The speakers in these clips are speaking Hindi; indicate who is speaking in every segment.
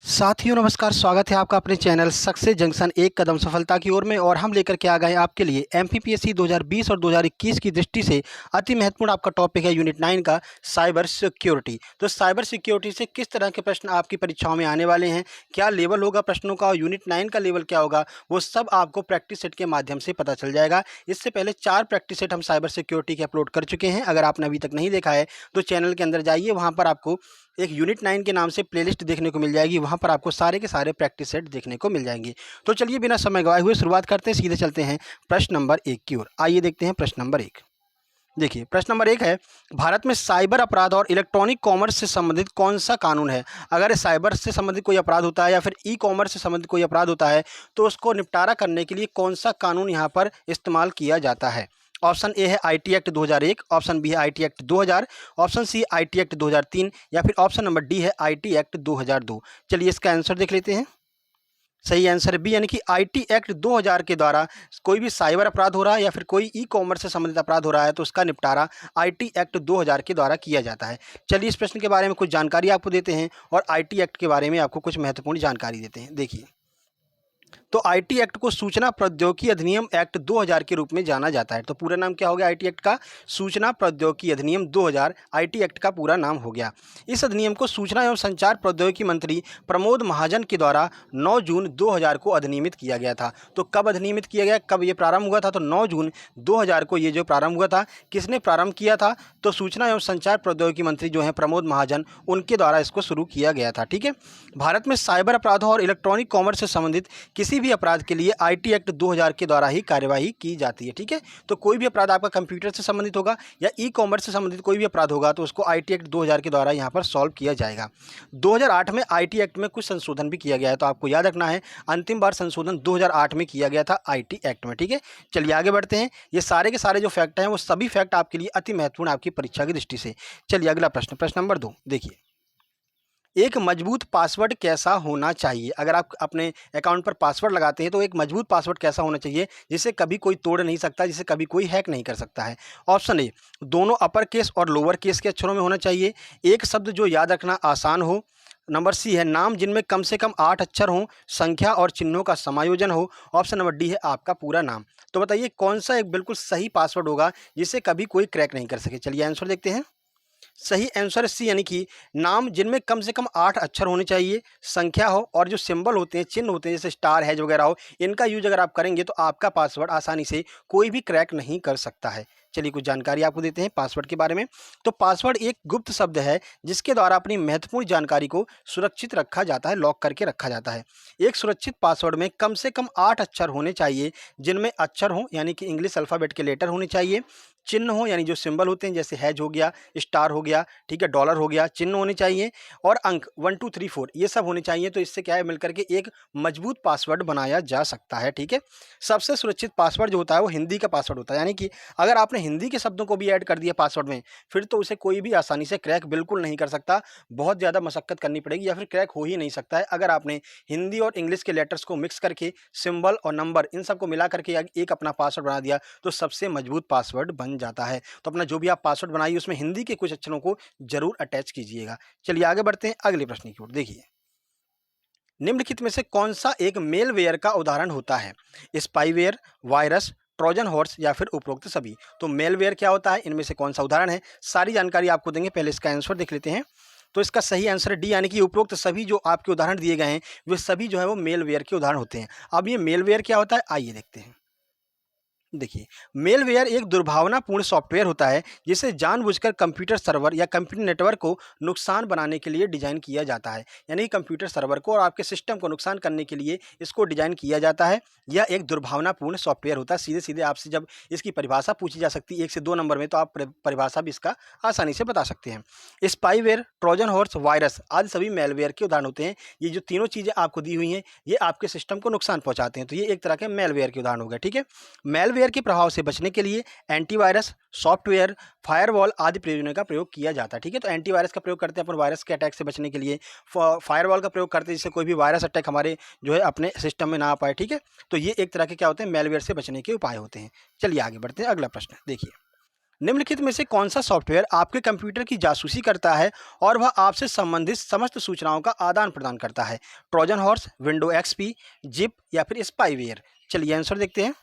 Speaker 1: साथियों नमस्कार, स्वागत है आपका अपने चैनल सक्सेस जंक्शन एक कदम सफलता की ओर में। और हम लेकर के आ गए हैं आपके लिए एमपीपीएससी 2020 और 2021 की दृष्टि से अति महत्वपूर्ण आपका टॉपिक है यूनिट 9 का साइबर सिक्योरिटी। तो साइबर सिक्योरिटी से किस तरह के प्रश्न आपकी परीक्षाओं में आने वाले हैं, क्या लेवल होगा प्रश्नों का और यूनिट 9 का लेवल क्या होगा, वो सब आपको प्रैक्टिस सेट के माध्यम से पता चल जाएगा। इससे पहले 4 प्रैक्टिस सेट हम साइबर सिक्योरिटी के अपलोड कर चुके हैं। अगर आपने अभी तक नहीं देखा है तो चैनल के अंदर जाइए, वहाँ पर आपको एक यूनिट 9 के नाम से प्लेलिस्ट देखने को मिल जाएगी। वहाँ पर आपको सारे के सारे प्रैक्टिस सेट देखने को मिल जाएंगे। तो चलिए बिना समय गवाए हुए शुरुआत करते हैं, सीधे चलते हैं प्रश्न नंबर 1 की ओर। आइए देखते हैं प्रश्न नंबर 1। देखिए प्रश्न नंबर 1 है, भारत में साइबर अपराध और इलेक्ट्रॉनिक कॉमर्स से संबंधित कौन सा कानून है। अगर साइबर से संबंधित कोई अपराध होता है या फिर ई कॉमर्स से संबंधित कोई अपराध होता है तो उसको निपटारा करने के लिए कौन सा कानून यहाँ पर इस्तेमाल किया जाता है। ऑप्शन ए है आईटी एक्ट 2001, ऑप्शन बी है IT act 2000, option C IT act 2003 या फिर ऑप्शन नंबर डी है आईटी एक्ट 2002। चलिए इसका आंसर देख लेते हैं। सही आंसर है बी, यानी कि आईटी एक्ट 2000 के द्वारा कोई भी साइबर अपराध हो रहा है या फिर कोई ई कॉमर्स से संबंधित अपराध हो रहा है तो उसका निपटारा आईटी एक्ट 2000 के द्वारा किया जाता है। चलिए इस प्रश्न के बारे में कुछ जानकारी आपको देते हैं और आईटी एक्ट के बारे में आपको कुछ महत्वपूर्ण जानकारी देते हैं। देखिए, तो आईटी एक्ट को सूचना प्रौद्योगिकी अधिनियम एक्ट 2000 के रूप में जाना जाता है। तो पूरा नाम क्या हो गया आईटी एक्ट का? सूचना प्रौद्योगिकी अधिनियम 2000 आईटी एक्ट का पूरा नाम हो गया। इस अधिनियम को सूचना एवं संचार प्रौद्योगिकी मंत्री प्रमोद महाजन के द्वारा 9 जून 2000 को अधिनियमित किया गया था। तो कब अधिनियमित किया गया, कब ये प्रारंभ हुआ था? तो 9 जून 2000 को ये जो प्रारंभ हुआ था। किसने प्रारंभ किया था? तो सूचना एवं संचार प्रौद्योगिकी मंत्री जो हैं प्रमोद महाजन, उनके द्वारा इसको शुरू किया गया था। ठीक है। भारत में साइबर अपराधों और इलेक्ट्रॉनिक कॉमर्स से संबंधित किसी भी अपराध के लिए आईटी एक्ट 2000 के द्वारा ही कार्यवाही की जाती है। ठीक है। तो कोई भी अपराध आपका कंप्यूटर से संबंधित होगा या ई कॉमर्स से संबंधित कोई भी अपराध होगा तो उसको आईटी एक्ट 2000 के द्वारा यहाँ पर सॉल्व किया जाएगा। 2008 में आईटी एक्ट में कुछ संशोधन भी किया गया है, तो आपको याद रखना है अंतिम बार संशोधन 2008 में किया गया था आईटी एक्ट में। ठीक है। चलिए आगे बढ़ते हैं। ये सारे के सारे जो फैक्ट हैं वो सभी फैक्ट आपके लिए अति महत्वपूर्ण आपकी परीक्षा की दृष्टि से। चलिए अगला प्रश्न, प्रश्न नंबर 2। देखिए, एक मजबूत पासवर्ड कैसा होना चाहिए। अगर आप अपने अकाउंट पर पासवर्ड लगाते हैं तो एक मजबूत पासवर्ड कैसा होना चाहिए जिसे कभी कोई तोड़ नहीं सकता, जिसे कभी कोई हैक नहीं कर सकता है। ऑप्शन ए, दोनों अपर केस और लोअर केस के अक्षरों में होना चाहिए। एक शब्द जो याद रखना आसान हो। नंबर सी है, नाम जिनमें कम से कम 8 अक्षर हों, संख्या और चिन्हों का समायोजन हो। ऑप्शन नंबर डी है आपका पूरा नाम। तो बताइए कौन सा एक बिल्कुल सही पासवर्ड होगा जिसे कभी कोई क्रैक नहीं कर सके। चलिए आंसर देखते हैं। सही आंसर सी, यानी कि नाम जिनमें कम से कम 8 अक्षर होने चाहिए, संख्या हो और जो सिंबल होते हैं, चिन्ह होते हैं जैसे स्टार हैज वगैरह हो, इनका यूज अगर आप करेंगे तो आपका पासवर्ड आसानी से कोई भी क्रैक नहीं कर सकता है। चलिए कुछ जानकारी आपको देते हैं पासवर्ड के बारे में। तो पासवर्ड एक गुप्त शब्द है जिसके द्वारा अपनी महत्वपूर्ण जानकारी को सुरक्षित रखा जाता है, लॉक करके रखा जाता है। एक सुरक्षित पासवर्ड में कम से कम 8 अक्षर होने चाहिए जिनमें अक्षर हों यानी कि इंग्लिश अल्फ़ाबेट के लेटर होने चाहिए, चिन्ह हो यानी जो सिंबल होते हैं जैसे हैज हो गया, स्टार हो गया, ठीक है, डॉलर हो गया, चिन्ह होने चाहिए और अंक 1 2 3 4 ये सब होने चाहिए। तो इससे क्या है, मिलकर के एक मजबूत पासवर्ड बनाया जा सकता है। ठीक है। सबसे सुरक्षित पासवर्ड जो होता है वो हिंदी का पासवर्ड होता है, यानी कि अगर आपने हिंदी के शब्दों को भी ऐड कर दिया पासवर्ड में फिर तो उसे कोई भी आसानी से क्रैक बिल्कुल नहीं कर सकता। बहुत ज़्यादा मशक्कत करनी पड़ेगी या फिर क्रैक हो ही नहीं सकता है। अगर आपने हिंदी और इंग्लिश के लेटर्स को मिक्स करके सिंबल और नंबर इन सबको मिला करके एक अपना पासवर्ड बना दिया तो सबसे मजबूत पासवर्ड बन जाता है। तो अपना जो भी आप पासवर्ड बनाइए उसमें हिंदी के कुछ अक्षरों को जरूर अटैच कीजिएगा। चलिए आगे बढ़ते हैं अगले प्रश्न की ओर। देखिए, निम्नलिखित में से कौन सा एक मेलवेयर का उदाहरण होता है। स्पाईवेयर, वायरस, ट्रोजन हॉर्स या फिर उपरोक्त सभी। तो मेलवेयर क्या होता है, इनमें से कौन सा उदाहरण है, सारी जानकारी आपको देंगे। पहले इसका आंसर देख लेते हैं। तो इसका सही आंसर डी, यानी कि उपरोक्त सभी जो आपके उदाहरण दिए गए हैं वे सभी जो है वो मेलवेयर के उदाहरण होते हैं। अब ये मेलवेयर क्या होता है आइए देखते हैं। देखिए, मेलवेयर एक दुर्भावनापूर्ण सॉफ्टवेयर होता है जिसे जानबूझकर कंप्यूटर सर्वर या कंप्यूटर नेटवर्क को नुकसान बनाने के लिए डिजाइन किया जाता है। यानी कंप्यूटर सर्वर को और आपके सिस्टम को नुकसान करने के लिए इसको डिजाइन किया जाता है। यह एक दुर्भावनापूर्ण सॉफ्टवेयर होता है। सीधे सीधे आपसे जब इसकी परिभाषा पूछी जा सकती है 1 से 2 नंबर में तो आप परिभाषा भी इसका आसानी से बता सकते हैं। स्पाईवेयर, ट्रोजन हॉर्स, वायरस आदि सभी मेलवेयर के उदाहरण होते हैं। ये जो तीनों चीज़ें आपको दी हुई हैं ये आपके सिस्टम को नुकसान पहुंचाते हैं, तो ये एक तरह के मेलवेयर के उदाहरण हो गए। ठीक है। मेलवेयर के प्रभाव से बचने के लिए एंटीवायरस, सॉफ्टवेयर, फायरवॉल आदि प्रयोजनों का प्रयोग किया जाता है। ठीक है। तो एंटीवायरस का प्रयोग करते हैं अपन वायरस के अटैक से बचने के लिए, फायरवॉल का प्रयोग करते हैं जिससे कोई भी वायरस अटैक हमारे जो है अपने सिस्टम में ना आ पाए। ठीक है। तो ये एक तरह के क्या होते हैं, मेलवेयर से बचने के उपाय होते हैं। चलिए आगे बढ़ते हैं अगला प्रश्न। देखिए, निम्नलिखित में से कौन सा सॉफ्टवेयर आपके कंप्यूटर की जासूसी करता है और वह आपसे संबंधित समस्त सूचनाओं का आदान प्रदान करता है? Trojan horse, window XP, zip या फिर स्पाईवेयर? चलिए आंसर देखते हैं।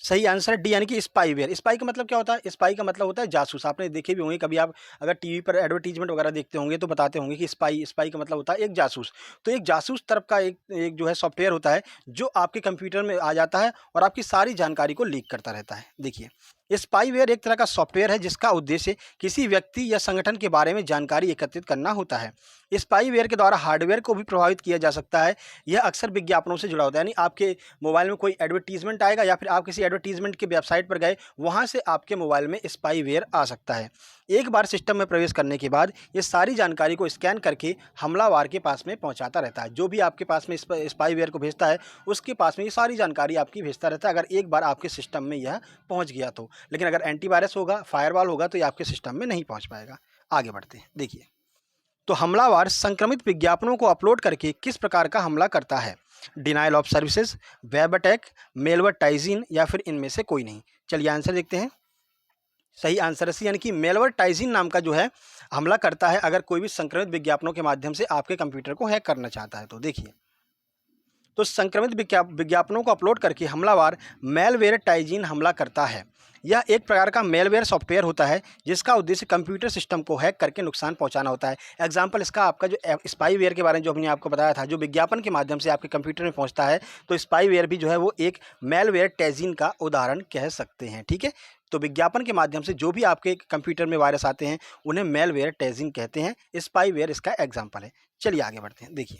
Speaker 1: सही आंसर डी यानी कि स्पाईवेयर। स्पाई का मतलब क्या होता है? स्पाई का मतलब होता है जासूस। आपने देखे भी होंगे कभी, आप अगर टीवी पर एडवर्टीजमेंट वगैरह देखते होंगे तो बताते होंगे कि स्पाई, स्पाई का मतलब होता है एक जासूस। तो एक जासूस तरफ का एक एक जो है सॉफ्टवेयर होता है जो आपके कंप्यूटर में आ जाता है और आपकी सारी जानकारी को लीक करता रहता है। देखिए, स्पाईवेयर एक तरह का सॉफ्टवेयर है जिसका उद्देश्य किसी व्यक्ति या संगठन के बारे में जानकारी एकत्रित करना होता है। स्पाईवेयर के द्वारा हार्डवेयर को भी प्रभावित किया जा सकता है। यह अक्सर विज्ञापनों से जुड़ा होता है, यानी आपके मोबाइल में कोई एडवर्टीजमेंट आएगा या फिर आप किसी एडवर्टीजमेंट की वेबसाइट पर गए, वहाँ से आपके मोबाइल में स्पाईवेयर आ सकता है। एक बार सिस्टम में प्रवेश करने के बाद ये सारी जानकारी को स्कैन करके हमलावर के पास में पहुंचाता रहता है। जो भी आपके पास में स्पाईवेयर को भेजता है उसके पास में ये सारी जानकारी आपकी भेजता रहता है, अगर एक बार आपके सिस्टम में यह पहुंच गया तो। लेकिन अगर एंटीवायरस होगा, फायरवॉल होगा, तो ये आपके सिस्टम में नहीं पहुंच पाएगा। आगे बढ़ते हैं। देखिए, तो हमलावर संक्रमित विज्ञापनों को अपलोड करके किस प्रकार का हमला करता है? Denial of services, web attack, malware टाइजिन या फिर इनमें से कोई नहीं? चलिए आंसर देखते हैं। सही आंसर है सी, यानी कि मेलवेयर टाइजिन नाम का जो है हमला करता है अगर कोई भी संक्रमित विज्ञापनों के माध्यम से आपके कंप्यूटर को हैक करना चाहता है तो। देखिए, तो संक्रमित विज्ञापनों को अपलोड करके हमलावर मेलवेयर टाइजिन हमला करता है। यह एक प्रकार का मेलवेयर सॉफ्टवेयर होता है जिसका उद्देश्य कंप्यूटर सिस्टम को हैक करके नुकसान पहुंचाना होता है। एग्जाम्पल इसका आपका जो स्पाईवेयर के बारे में जो हमने आपको बताया था, जो विज्ञापन के माध्यम से आपके कंप्यूटर में पहुंचता है, तो स्पाईवेयर भी जो है वो एक मेलवेयर टाइजिन का उदाहरण कह सकते हैं। ठीक है, तो विज्ञापन के माध्यम से जो भी आपके कंप्यूटर में वायरस आते हैं उन्हें मेलवेयर टाइजिन कहते हैं। स्पाईवेयर इसका एग्जाम्पल है। चलिए आगे बढ़ते हैं। देखिए,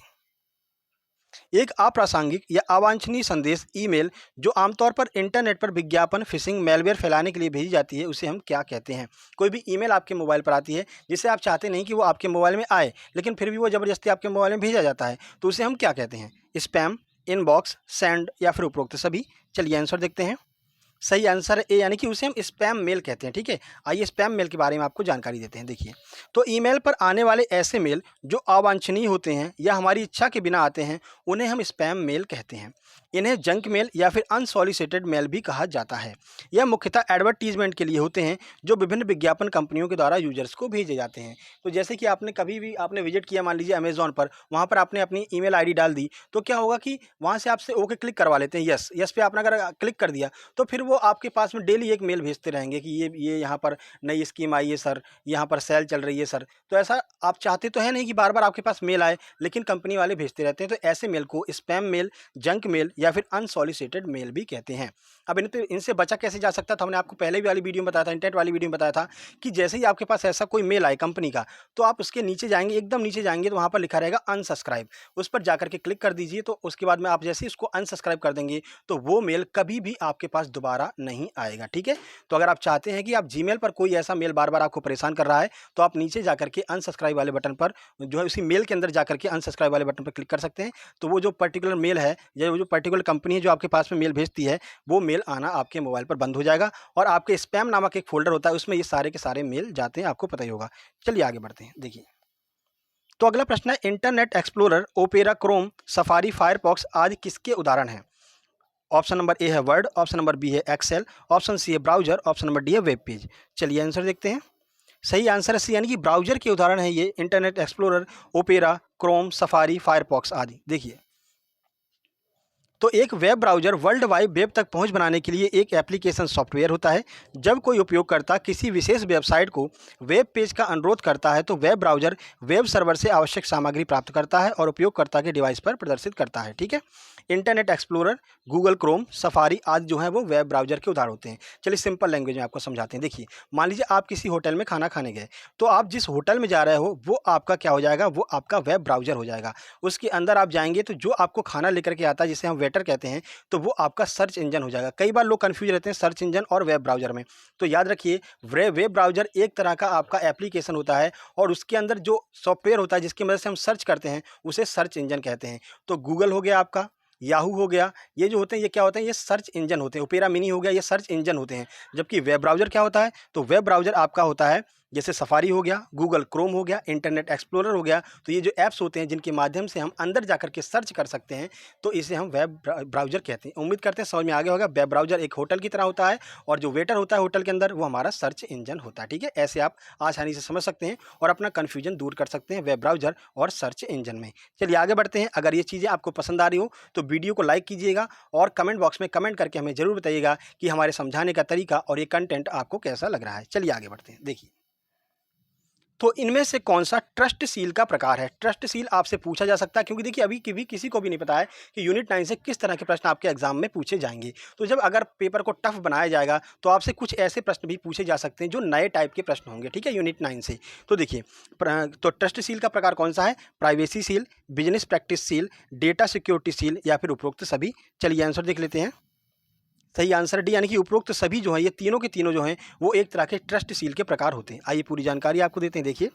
Speaker 1: एक अप्रासंगिक या अवांछनीय संदेश ईमेल जो आमतौर पर इंटरनेट पर विज्ञापन, फिशिंग, मेलवेयर फैलाने के लिए भेजी जाती है, उसे हम क्या कहते हैं? कोई भी ईमेल आपके मोबाइल पर आती है जिसे आप चाहते नहीं कि वो आपके मोबाइल में आए, लेकिन फिर भी वो ज़बरदस्ती आपके मोबाइल में भेजा जाता है, तो उसे हम क्या कहते हैं? स्पैम, इनबॉक्स, सेंड या फिर उपरोक्त सभी? चलिए आंसर देखते हैं। सही आंसर है ए, यानी कि उसे हम स्पैम मेल कहते हैं। ठीक है, आइए स्पैम मेल के बारे में आपको जानकारी देते हैं। देखिए, तो ईमेल पर आने वाले ऐसे मेल जो अवांछनीय होते हैं या हमारी इच्छा के बिना आते हैं उन्हें हम स्पैम मेल कहते हैं। इन्हें जंक मेल या फिर अनसॉलिसिटेड मेल भी कहा जाता है। यह मुख्यतः एडवर्टीजमेंट के लिए होते हैं जो विभिन्न विज्ञापन कंपनियों के द्वारा यूजर्स को भेजे जाते हैं। तो जैसे कि आपने कभी भी आपने विजिट किया, मान लीजिए अमेजॉन पर, वहाँ पर आपने अपनी ईमेल आईडी डाल दी, तो क्या होगा कि वहाँ से आपसे ओके क्लिक करवा लेते हैं। यस, यस पे आपने अगर क्लिक कर दिया तो फिर वो आपके पास में डेली एक मेल भेजते रहेंगे कि ये यहाँ पर नई स्कीम आई है सर, यहाँ पर सेल चल रही है सर। तो ऐसा आप चाहते तो है नहीं कि बार बार आपके पास मेल आए, लेकिन कंपनी वाले भेजते रहते हैं। तो ऐसे मेल को स्पैम मेल, जंक मेल या फिर अनसॉलिसिटेड मेल भी कहते हैं। अब इनसे बचा कैसे जा सकता था? हमने आपको पहले भी वाली वीडियो में बताया था, इंटरनेट वाली वीडियो में बताया था कि जैसे ही आपके पास ऐसा कोई मेल आए कंपनी का, तो आप उसके नीचे जाएंगे, एकदम नीचे जाएंगे, तो वहाँ पर लिखा रहेगा अनसब्सक्राइब। उस पर जाकर के क्लिक कर दीजिए। तो उसके बाद में आप जैसे ही इसको अनसब्सक्राइब कर देंगे तो वो मेल कभी भी आपके पास दोबारा नहीं आएगा। ठीक है, तो अगर आप चाहते हैं कि आप जीमेल पर कोई ऐसा मेल बार बार आपको परेशान कर रहा है, तो आप नीचे जाकर के अनसब्सक्राइब वाले बटन पर जो है उसी मेल के अंदर जाकर के अनसब्सक्राइब वाले बटन पर क्लिक कर सकते हैं। तो वो जो पर्टिकुलर मेल है या वो जो पर्टिकुलर कंपनी है जो आपके पास में मेल भेजती है, वो मेल आना आपके मोबाइल पर बंद हो जाएगा और आपके स्पैम नामक एक फोल्डर होता है, उसमें ये सारे के सारे मेल जाते हैं, आपको पता ही होगा। चलिए आगे बढ़ते हैं। देखिए, तो अगला प्रश्न है, internet explorer, opera, Chrome, safari, Firefox आदि किसके उदाहरण हैं? ऑप्शन नंबर ए है वर्ड, ऑप्शन नंबर बी है एक्सेल, ऑप्शन सी है ब्राउजर, ऑप्शन नंबर डी है वेब पेज। चलिए आंसर देखते हैं। सही आंसर है सी, यानी कि ब्राउजर के उदाहरण है ये internet explorer, opera, Chrome, safari, Firefox आदि। देखिए, तो एक web browser world wide web तक पहुंच बनाने के लिए एक एप्लीकेशन सॉफ्टवेयर होता है। जब कोई उपयोगकर्ता किसी विशेष वेबसाइट को वेब पेज का अनुरोध करता है तो वेब ब्राउज़र वेब सर्वर से आवश्यक सामग्री प्राप्त करता है और उपयोगकर्ता के डिवाइस पर प्रदर्शित करता है। ठीक है, internet explorer, Google Chrome, safari आदि जो है वो वेब ब्राउज़र के उदाहरण होते हैं। चलिए सिंपल लैंग्वेज में आपको समझाते हैं। देखिए, मान लीजिए आप किसी होटल में खाना खाने गए, तो आप जिस होटल में जा रहे हो वो आपका क्या हो जाएगा? वो आपका वेब ब्राउज़र हो जाएगा। उसके अंदर आप जाएंगे तो जो आपको खाना लेकर के आता है, जिसे हम वेटर कहते हैं, तो वो आपका सर्च इंजन हो जाएगा। कई बार लोग कंफ्यूज रहते हैं सर्च इंजन और वेब ब्राउज़र में। तो याद रखिए, वेब ब्राउज़र एक तरह का आपका एप्लीकेशन होता है और उसके अंदर जो सॉफ्टवेयर होता है जिसकी मदद से हम सर्च करते हैं उसे सर्च इंजन कहते हैं। तो गूगल हो गया आपका, याहू हो गया, ये जो होते हैं ये क्या होते हैं? ये सर्च इंजन होते हैं। ओपेरा मिनी हो गया, ये सर्च इंजन होते हैं। जबकि वेब ब्राउज़र क्या होता है? तो वेब ब्राउज़र आपका होता है जैसे सफारी हो गया, गूगल क्रोम हो गया, इंटरनेट एक्सप्लोरर हो गया। तो ये जो ऐप्स होते हैं जिनके माध्यम से हम अंदर जाकर के सर्च कर सकते हैं, तो इसे हम वेब ब्राउज़र कहते हैं। उम्मीद करते हैं समझ में आ गया होगा। वेब ब्राउज़र एक होटल की तरह होता है और जो वेटर होता है होटल के अंदर वो हमारा सर्च इंजन होता है, ठीक है। ऐसे आप आसानी से समझ सकते हैं और अपना कन्फ्यूजन दूर कर सकते हैं वेब ब्राउज़र और सर्च इंजन में। चलिए आगे बढ़ते हैं। अगर ये चीज़ें आपको पसंद आ रही हो तो वीडियो को लाइक कीजिएगा और कमेंट बॉक्स में कमेंट करके हमें ज़रूर बताइएगा कि हमारे समझाने का तरीका और ये कंटेंट आपको कैसा लग रहा है। चलिए आगे बढ़ते हैं। देखिए, तो इनमें से कौन सा ट्रस्टशील का प्रकार है? ट्रस्टशील आपसे पूछा जा सकता है, क्योंकि देखिए अभी भी किसी को भी नहीं पता है कि यूनिट 9 से किस तरह के प्रश्न आपके एग्जाम में पूछे जाएंगे। तो जब अगर पेपर को टफ बनाया जाएगा तो आपसे कुछ ऐसे प्रश्न भी पूछे जा सकते हैं जो नए टाइप के प्रश्न होंगे, ठीक है, यूनिट 9 से। तो देखिए, तो ट्रस्टशील का प्रकार कौन सा है? Privacy seal, business practice seal, data security seal या फिर उपरोक्त सभी। चलिए आंसर देख लेते हैं। सही आंसर डी, यानी कि उपरोक्त सभी जो हैं, ये तीनों के तीनों जो हैं वो एक तरह के ट्रस्ट सील के प्रकार होते हैं। आइए पूरी जानकारी आपको देते हैं। देखिए,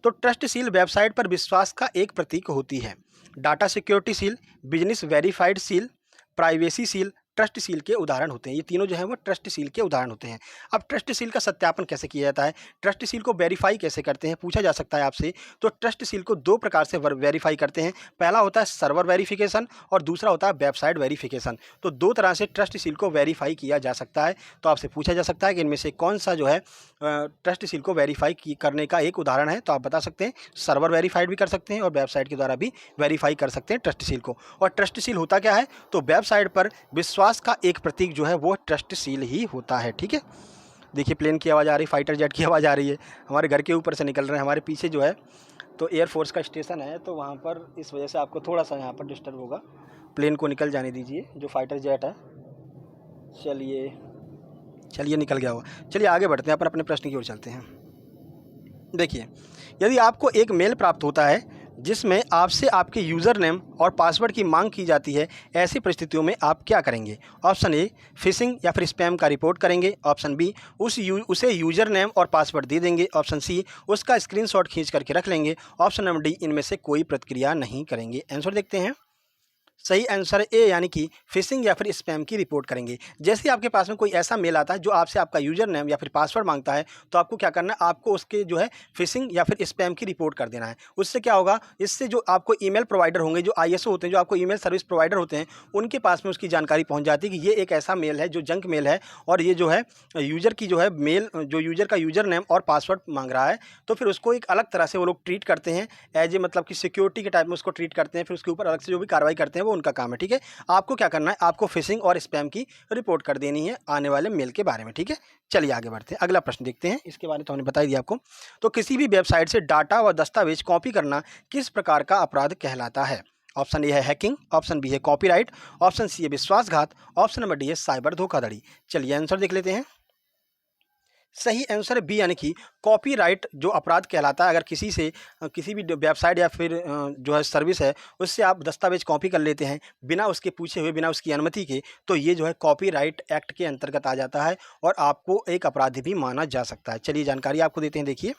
Speaker 1: तो ट्रस्ट सील वेबसाइट पर विश्वास का एक प्रतीक होती है। Data security seal, business verified seal, privacy seal trust seal के उदाहरण होते हैं। ये तीनों जो हैं वो ट्रस्ट सील के उदाहरण होते हैं। अब ट्रस्ट सील का सत्यापन कैसे किया जाता है, ट्रस्ट सील को वेरीफाई कैसे करते हैं, पूछा जा सकता है आपसे। तो ट्रस्ट सील को दो प्रकार से वेरीफाई करते हैं। पहला होता है सर्वर वेरिफिकेशन और दूसरा होता है वेबसाइट वेरिफिकेशन। तो दो तरह से ट्रस्ट सील को वेरीफाई किया जा सकता है। तो आपसे पूछा जा सकता है कि इनमें से कौन सा जो है ट्रस्ट सील को वेरीफाई करने का एक उदाहरण है। तो आप बता सकते हैं सर्वर वेरीफाइड भी कर सकते हैं और वेबसाइट के द्वारा भी वेरीफाई कर सकते हैं ट्रस्ट सील को। और ट्रस्ट सील होता क्या है? तो वेबसाइट पर विश्वास का एक प्रतीक जो है वो ट्रस्ट सील ही होता है, ठीक है। देखिए प्लेन की आवाज़ आ रही, फाइटर जेट की आवाज़ आ रही है, हमारे घर के ऊपर से निकल रहे हैं। हमारे पीछे जो है तो एयरफोर्स का स्टेशन है, तो वहाँ पर इस वजह से आपको थोड़ा सा यहाँ पर डिस्टर्ब होगा। प्लेन को निकल जाने दीजिए, जो फाइटर जेट है। चलिए निकल गया होगा। चलिए आगे बढ़ते हैं, अपन अपने प्रश्न की ओर चलते हैं। देखिए, यदि आपको एक मेल प्राप्त होता है जिसमें आपसे आपके यूज़र नेम और पासवर्ड की मांग की जाती है, ऐसी परिस्थितियों में आप क्या करेंगे? ऑप्शन ए, फिशिंग या फिर स्पैम का रिपोर्ट करेंगे। ऑप्शन बी, उसे यूज़र नेम और पासवर्ड दे देंगे। ऑप्शन सी, उसका स्क्रीनशॉट खींच करके रख लेंगे। ऑप्शन नंबर डी, इनमें से कोई प्रतिक्रिया नहीं करेंगे। आंसर देखते हैं। सही आंसर ए, यानी कि फिशिंग या फिर स्पैम की रिपोर्ट करेंगे। जैसे ही आपके पास में कोई ऐसा मेल आता है जो आपसे आपका यूजर नेम या फिर पासवर्ड मांगता है, तो आपको क्या करना है? आपको उसके जो है फिशिंग या फिर स्पैम की रिपोर्ट कर देना है। उससे क्या होगा? इससे जो आपको ईमेल प्रोवाइडर होंगे, जो आईएसओ होते हैं, जो आपको ईमेल सर्विस प्रोवाइडर होते हैं, उनके पास में उसकी जानकारी पहुँच जाती है कि ये एक ऐसा मेल है जो जंक मेल है और ये जो है यूजर की जो है मेल, जो यूजर का यूजर नेम और पासवर्ड मांग रहा है। तो फिर उसको एक अलग तरह से वो लोग ट्रीट करते हैं, एज ए मतलब कि सिक्योरिटी के टाइप में उसको ट्रीट करते हैं। फिर उसके ऊपर अलग से जो भी कार्रवाई करते हैं वो उनका काम है, ठीक है। आपको क्या करना है? आपको फिशिंग और स्पैम की रिपोर्ट कर देनी है आने वाले मेल के बारे में, ठीक है। चलिए आगे बढ़ते हैं, अगला प्रश्न देखते हैं। इसके बारे में तो हमने बता ही दिया आपको। तो किसी भी वेबसाइट से डाटा व दस्तावेज कॉपी करना किस प्रकार का अपराध कहलाता है? ऑप्शन ए है हैकिंग, ऑप्शन बी है कॉपीराइट, ऑप्शन सी है विश्वासघात, ऑप्शन नंबर डी है साइबर धोखाधड़ी। चलिए आंसर देख लेते हैं। सही आंसर है बी, यानी कि कॉपीराइट जो अपराध कहलाता है। अगर किसी से किसी भी वेबसाइट या फिर जो है सर्विस है, उससे आप दस्तावेज कॉपी कर लेते हैं बिना उसके पूछे हुए, बिना उसकी अनुमति के, तो ये जो है कॉपीराइट एक्ट के अंतर्गत आ जाता है और आपको एक अपराधी भी माना जा सकता है। चलिए जानकारी आपको देते हैं। देखिए,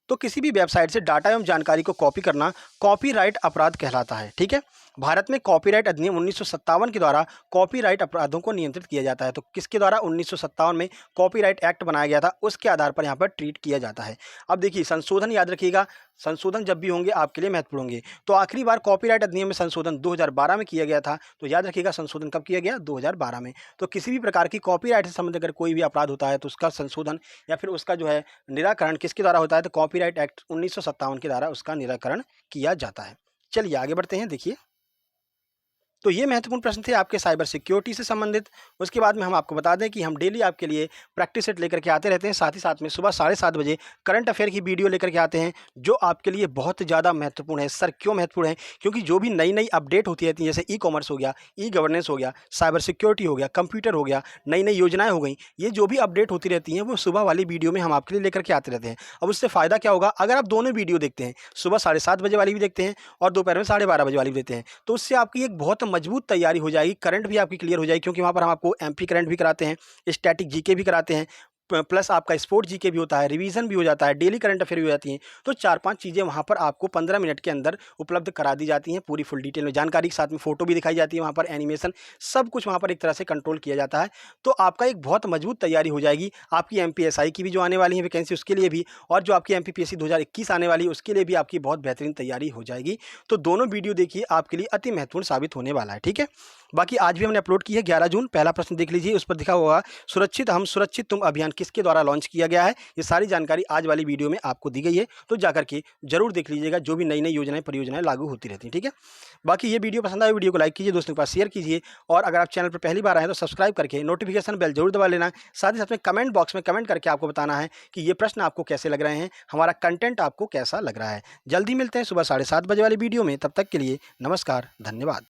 Speaker 1: तो किसी भी वेबसाइट से डाटा एवं जानकारी को कॉपी करना कॉपीराइट अपराध कहलाता है, ठीक है। भारत में कॉपीराइट अधिनियम 1957 के द्वारा कॉपीराइट अपराधों को नियंत्रित किया जाता है। तो किसके द्वारा? 1957 में कॉपीराइट एक्ट बनाया गया था, उसके आधार पर यहाँ पर ट्रीट किया जाता है। अब देखिए, संशोधन याद रखिएगा, संशोधन जब भी होंगे आपके लिए महत्वपूर्ण होंगे। तो आखिरी बार कॉपीराइट अधिनियम में संशोधन 2012 में किया गया था। तो याद रखिएगा, संशोधन कब किया गया? 2012 में। तो किसी भी प्रकार की कॉपीराइट से संबंधित अगर कोई भी अपराध होता है तो उसका संशोधन या फिर उसका जो है निराकरण किसके द्वारा होता है? तो कॉपीराइट एक्ट 1957 के द्वारा उसका निराकरण किया जाता है। चलिए आगे बढ़ते हैं। देखिए, तो ये महत्वपूर्ण प्रश्न थे आपके साइबर सिक्योरिटी से संबंधित। उसके बाद में हम आपको बता दें कि हम डेली आपके लिए प्रैक्टिस सेट लेकर के आते रहते हैं। साथ ही साथ में सुबह 7:30 बजे करंट अफेयर की वीडियो लेकर के आते हैं, जो आपके लिए बहुत ज़्यादा महत्वपूर्ण है। सर क्यों महत्वपूर्ण है? क्योंकि जो भी नई नई अपडेट होती रहती हैं, जैसे ई कॉमर्स हो गया, ई गवर्नेंस हो गया, साइबर सिक्योरिटी हो गया, कंप्यूटर हो गया, नई नई योजनाएं हो गई, ये जो भी अपडेट होती रहती हैं वो सुबह वाली वीडियो में हम आपके लिए लेकर के आते रहते हैं। अब उससे फ़ायदा क्या होगा? अगर आप दोनों वीडियो देखते हैं, सुबह 7:30 बजे वाली भी देखते हैं और दोपहर में 12:30 बजे वाली भी देखते हैं, तो उससे आपकी एक बहुत मजबूत तैयारी हो जाएगी, करंट भी आपकी क्लियर हो जाएगी। क्योंकि वहाँ पर हम आपको एमपी करंट भी कराते हैं, स्टैटिक जीके भी कराते हैं, प्लस आपका स्पोर्ट जीके भी होता है, रिवीजन भी हो जाता है, डेली करंट अफेयर भी हो जाती हैं। तो 4-5 चीज़ें वहाँ पर आपको 15 मिनट के अंदर उपलब्ध करा दी जाती हैं, पूरी फुल डिटेल में जानकारी के साथ में फ़ोटो भी दिखाई जाती है, वहाँ पर एनिमेशन सब कुछ वहाँ पर एक तरह से कंट्रोल किया जाता है। तो आपका एक बहुत मजबूत तैयारी हो जाएगी, आपकी एमपीएसआई की भी जो आने वाली है वैकेंसी उसके लिए भी, और जो आपकी एमपीपीएससी 2021 आने वाली है उसके लिए भी आपकी बहुत बेहतरीन तैयारी हो जाएगी। तो दोनों वीडियो देखिए, आपके लिए अति महत्वपूर्ण साबित होने वाला है, ठीक है। बाकी आज भी हमने अपलोड की है 11 जून, पहला प्रश्न देख लीजिए, उस पर लिखा होगा सुरक्षित हम सुरक्षित तुम अभियान किसके द्वारा लॉन्च किया गया है। ये सारी जानकारी आज वाली वीडियो में आपको दी गई है, तो जाकर के जरूर देख लीजिएगा, जो भी नई नई योजनाएं परियोजनाएं लागू होती रहती हैं, ठीक है। बाकी ये वीडियो पसंद आए वीडियो को लाइक कीजिए, दोस्तों के पास शेयर कीजिए, और अगर आप चैनल पर पहली बार आए तो सब्सक्राइब करके नोटिफिकेशन बेल जरूर दबा लेना। साथ ही साथ में कमेंट बॉक्स में कमेंट करके आपको बताना है कि ये प्रश्न आपको कैसे लग रहे हैं, हमारा कंटेंट आपको कैसा लग रहा है। जल्दी मिलते हैं सुबह 7:30 बजे वाली वीडियो में, तब तक के लिए नमस्कार, धन्यवाद।